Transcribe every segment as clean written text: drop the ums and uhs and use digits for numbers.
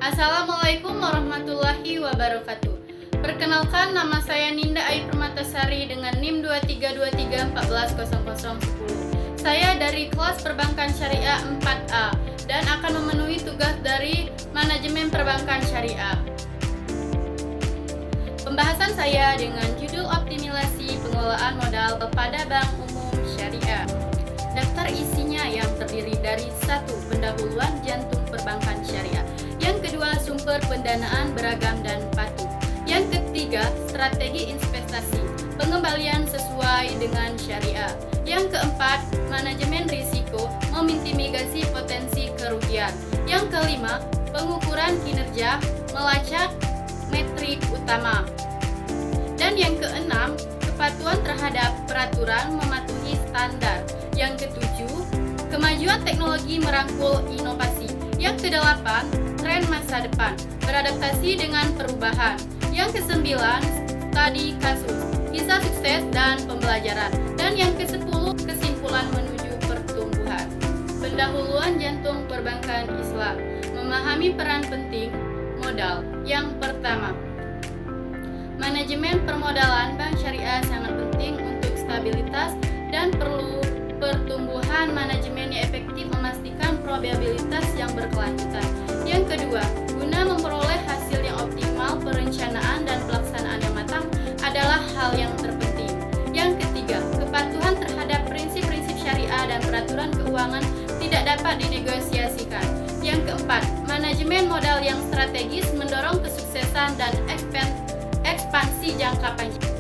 Assalamualaikum warahmatullahi wabarakatuh. Perkenalkan, nama saya Ninda Ayu Permatasari dengan NIM 2323140010. Saya dari kelas Perbankan Syariah 4A dan akan memenuhi tugas dari Manajemen Perbankan Syariah. Pembahasan saya dengan judul optimalisasi pengelolaan modal pada Bank Umum Syariah. Daftar isinya yang terdiri dari 1. Pendahuluan jantung perbankan syariah. Yang kedua, sumber pendanaan beragam dan patuh. Yang ketiga, strategi investasi, pengembalian sesuai dengan syariah. Yang keempat, manajemen risiko, meminimalisasi potensi kerugian. Yang kelima, pengukuran kinerja, melacak metrik utama. Dan yang keenam, kepatuhan terhadap peraturan, mematuhi standar. Yang ketujuh, kemajuan teknologi merangkul inovasi. Yang kedelapan, tren masa depan, beradaptasi dengan perubahan. Yang kesembilan, studi kasus, kisah sukses dan pembelajaran. Dan yang kesepuluh, kesimpulan menuju pertumbuhan. Pendahuluan jantung perbankan Islam, memahami peran penting modal. Yang pertama, manajemen permodalan bank syariah sangat penting untuk stabilitas dan perlu pertumbuhan manajemennya efektif memastikan probabilitas yang berkelanjutan. Yang kedua, guna memperoleh hasil yang optimal, perencanaan dan pelaksanaan yang matang adalah hal yang terpenting. Yang ketiga, kepatuhan terhadap prinsip-prinsip syariah dan peraturan keuangan tidak dapat dinegosiasikan. Yang keempat, manajemen modal yang strategis mendorong kesuksesan dan ekspansi jangka panjang.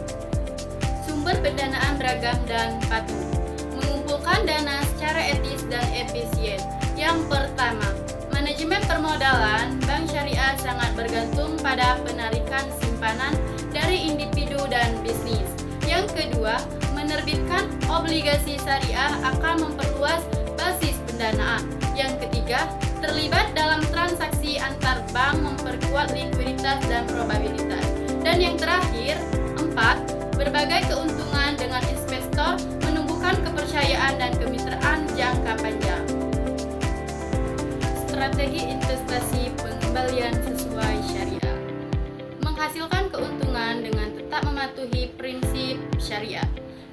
Sumber pendanaan beragam dan patuh, mengumpulkan dana secara etis dan efisien. Yang pertama, manajemen permodalan bank syariah sangat bergantung pada penarikan simpanan dari individu dan bisnis. Yang kedua, menerbitkan obligasi syariah akan memperluas basis pendanaan. Yang ketiga, terlibat dalam transaksi antar bank memperkuat likuiditas dan probabilitas. Dan yang terakhir, 4. Berbagai keuntungan dengan investor menumbuhkan kepercayaan dan kemitraan jangka panjang. Strategi investasi pengembalian sesuai syariah, menghasilkan keuntungan dengan tetap mematuhi prinsip syariah.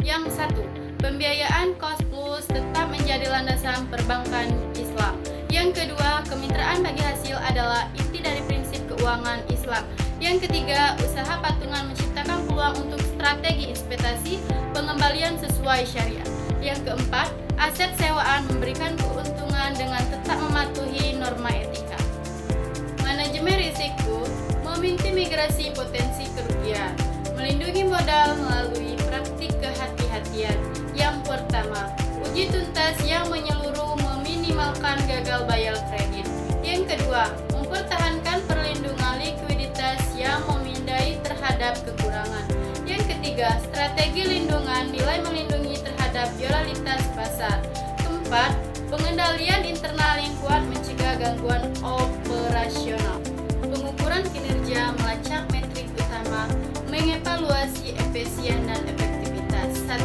Yang 1. Pembiayaan cost plus tetap menjadi landasan perbankan Islam. Yang kedua, kemitraan bagi hasil adalah inti dari prinsip keuangan Islam. Yang ketiga, usaha patungan menciptakan peluang untuk strategi investasi pengembalian sesuai syariah. Yang keempat, aset sewaan memberikan keuntungan dengan tetap mematuhi norma etika. Manajemen risiko, meminimalisasi potensi kerugian, melindungi modal melalui praktik kehati-hatian. Yang pertama, uji tuntas yang menyeluruh meminimalkan gagal bayar kredit. Yang kedua, mempertahankan perlindungan likuiditas yang memindai terhadap kekurangan. Yang ketiga, strategi lindungan nilai melindungi terhadap volatilitas pasar. Keempat, pengendalian internal yang kuat mencegah gangguan operasional. Pengukuran kinerja melacak metrik utama, mengevaluasi efisien dan efektivitas. 1.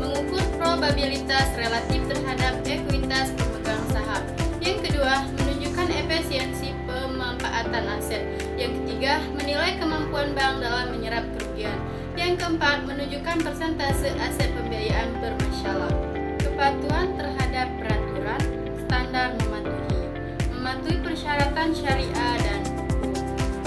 Mengukur probabilitas relatif terhadap ekuitas pemegang saham. Yang kedua, menunjukkan efisiensi pemanfaatan aset. Yang ketiga, menilai kemampuan bank dalam menyerap kerugian. Yang keempat, menunjukkan persentase aset pembiayaan bermasalah. Kepatuhan terhadap peraturan, standar mematuhi persyaratan syariah dan hukum.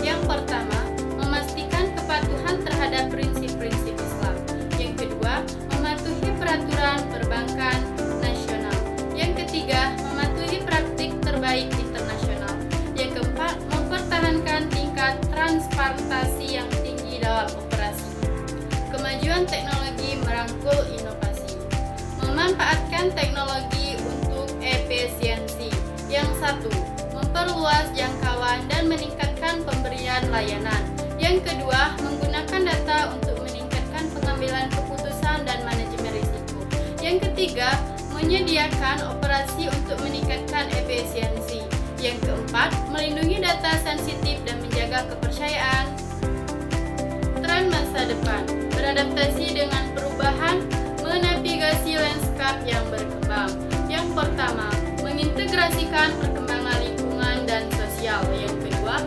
Yang pertama, memastikan kepatuhan terhadap prinsip-prinsip Islam. Yang kedua, mematuhi peraturan perbankan nasional. Yang ketiga, mematuhi praktik terbaik internasional. Yang keempat, mempertahankan tingkat transparansi yang tinggi dalam operasi. Kemajuan teknologi merangkul inovasi, memanfaatkan teknologi untuk efisiensi. Yang 1. Memperluas jangkauan dan meningkatkan pemberian layanan. Yang kedua, menggunakan data untuk meningkatkan pengambilan keputusan dan manajemen risiko. Yang ketiga, menyediakan operasi untuk meningkatkan efisiensi. Yang keempat, melindungi data sensitif dan menjaga kepercayaan. Tren masa depan, beradaptasi dengan perubahan, menavigasi lanskap yang berkembang. Yang pertama, mengintegrasikan perkembangan lingkungan dan sosial. Yang kedua,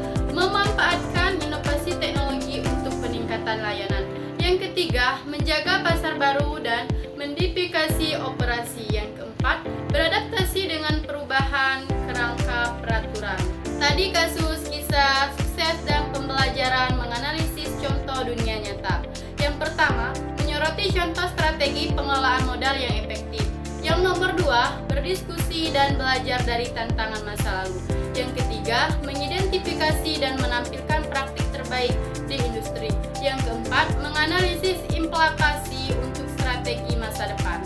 Studi kasus, kisah, sukses, dan pembelajaran menganalisis contoh dunia nyata. Yang pertama, menyoroti contoh strategi pengelolaan modal yang efektif. Yang nomor 2, berdiskusi dan belajar dari tantangan masa lalu. Yang ketiga, mengidentifikasi dan menampilkan praktik terbaik di industri. Yang keempat, menganalisis implikasi untuk strategi masa depan.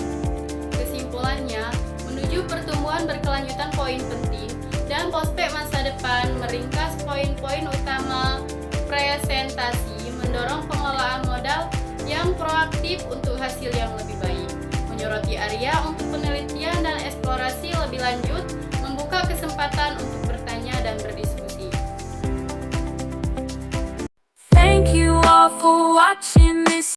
Kesimpulannya, menuju pertumbuhan berkelanjutan poin penting dan prospek masa depan, meringkas poin-poin utama presentasi, mendorong pengelolaan modal yang proaktif untuk hasil yang lebih baik, menyoroti area untuk penelitian dan eksplorasi lebih lanjut, membuka kesempatan untuk bertanya dan berdiskusi. Thank you all for watching.